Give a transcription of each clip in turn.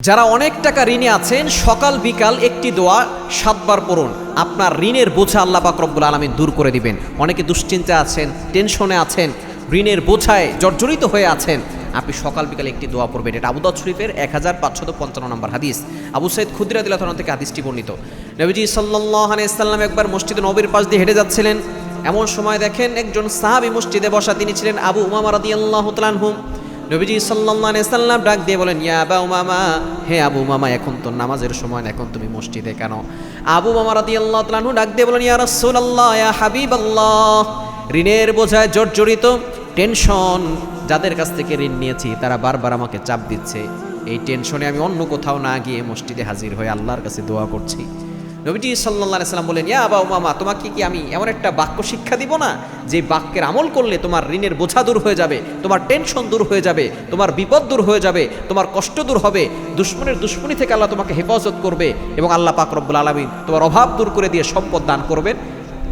যারা অনেক টাকা ঋণে আছেন সকাল বিকাল একটি দোয়া 7 বার পড়ুন, আপনার ঋণের বোঝা আল্লাহ পাক রব্বুল আলামিন দূর করে দিবেন। অনেকে দুশ্চিন্তা আছেন, টেনশনে আছেন, ঋণের বোঝায় জর্জরিত হয়ে আছেন, আপনি সকাল বিকাল একটি দোয়া পড়বেন। এটা আবু দাউদ শরীফের 1555 নম্বর হাদিস। আবু সাইদ খুদরি রাদিয়াল্লাহু তাআলা থেকে হাদিসটি বর্ণিত। নবীজি সাল্লাল্লাহু আলাইহি ওয়াসাল্লাম একবার মসজিদে নববীর পাশ দিয়ে হেঁটে যাচ্ছিলেন। এমন সময় দেখেন একজন সাহাবী মসজিদে বসা, তিনি ছিলেন আবু উমামা রাদিয়াল্লাহু তাআলা আনহু। নবীজি সাল্লাল্লাহু আলাইহি ওয়াসাল্লাম ডাক দিয়ে বলেন, ইয়া আবা উমামা, হে আবু উমামা, এখন তো নামাজের সময়, এখন তুমি মসজিদে কেন? আবু উমামা রাদিয়াল্লাহু তাআলা আনহু ডাক দিয়ে বলেন, ইয়া রাসূলুল্লাহ, ইয়া হাবিবাল্লাহ, ঋণের বোঝায় জর্জরিত, টেনশন, যাদের কাছ থেকে ঋণ নিয়েছি তারা বারবার আমাকে চাপ দিচ্ছে, এই টেনশনে আমি অন্য কোথাও না গিয়ে মসজিদে হাজির হয়ে আল্লাহর কাছে দোয়া করছি। নবীজি সাল্লাল্লাহু আলাইহি ওয়াসাল্লাম বলেন, ইয়া আবা উমামা, তোমাকে কি আমি এমন একটা বাক্য শিক্ষা দিব না, যে বাক্যের আমল করলে তোমার ঋণের বোঝা দূর হয়ে যাবে, তোমার টেনশন দূর হয়ে যাবে, তোমার বিপদ দূর হয়ে যাবে, তোমার কষ্ট দূর হবে, দুশ্মনের দুশ্মনী থেকে আল্লাহ তোমাকে হেফাজত করবে এবং আল্লাহ পাক রব্বুল আলামিন তোমার অভাব দূর করে দিয়ে সম্পদ দান করবেন।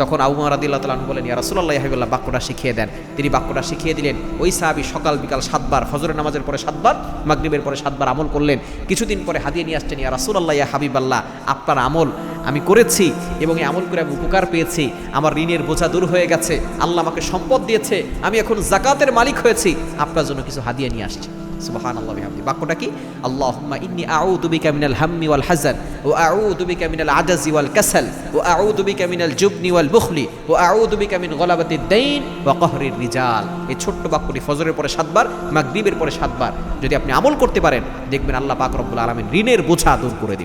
তখন আবু উমামা রাদিয়াল্লাহু তাআলা আনহু বলেন, ইয়া রাসূলুল্লাহ, ইয়া হাবিবাল্লাহ, বাক্যটা শিখিয়ে দেন। তিনি বাক্যটা শিখিয়ে দিলেন। ওই সাহাবী সকাল বিকাল 7 বার, ফজরের নামাজের পরে 7 বার, মাগরিবের পরে 7 বার আমল করলেন। কিছুদিন পরে হাদিয়া নিয়ে আসছেন, ইয়া রাসূলুল্লাহ, ইয়া হাবিবাল্লাহ, আপনার আমল আমি করেছি এবং এই আমল করে আমি উপকার পেয়েছি, আমার ঋণের বোঝা দূর হয়ে গেছে, আল্লাহ আমাকে সম্পদ দিয়েছে, আমি এখন যাকাতের মালিক হয়েছি, আপনার জন্য কিছু হাদিয়া নিয়ে আসছি। সুবহানাল্লাহ বিহামদি। বাক্যটা কি? আল্লাহুম্মা ইন্নী আউযু বিকা মিনাল হাম্মি ওয়াল হাযান ওয়া আউযু বিকা মিনাল আজাজি ওয়াল কাসাল ওয়া আউযু বিকা মিনাল জুবনি ওয়াল বুখলি ওয়া আউযু বিকা মিন গলাবাতিদ দাইন ওয়া কাহরির রিজাল। এই ছোট্ট বাক্যটি ফজরের পরে 7 বার, মাগরিবের পরে 7 বার যদি আপনি আমল করতে পারেন, দেখবেন আল্লাহ পাক রব্বুল আলামিন ঋণের বোঝা দূর করে দিবেন।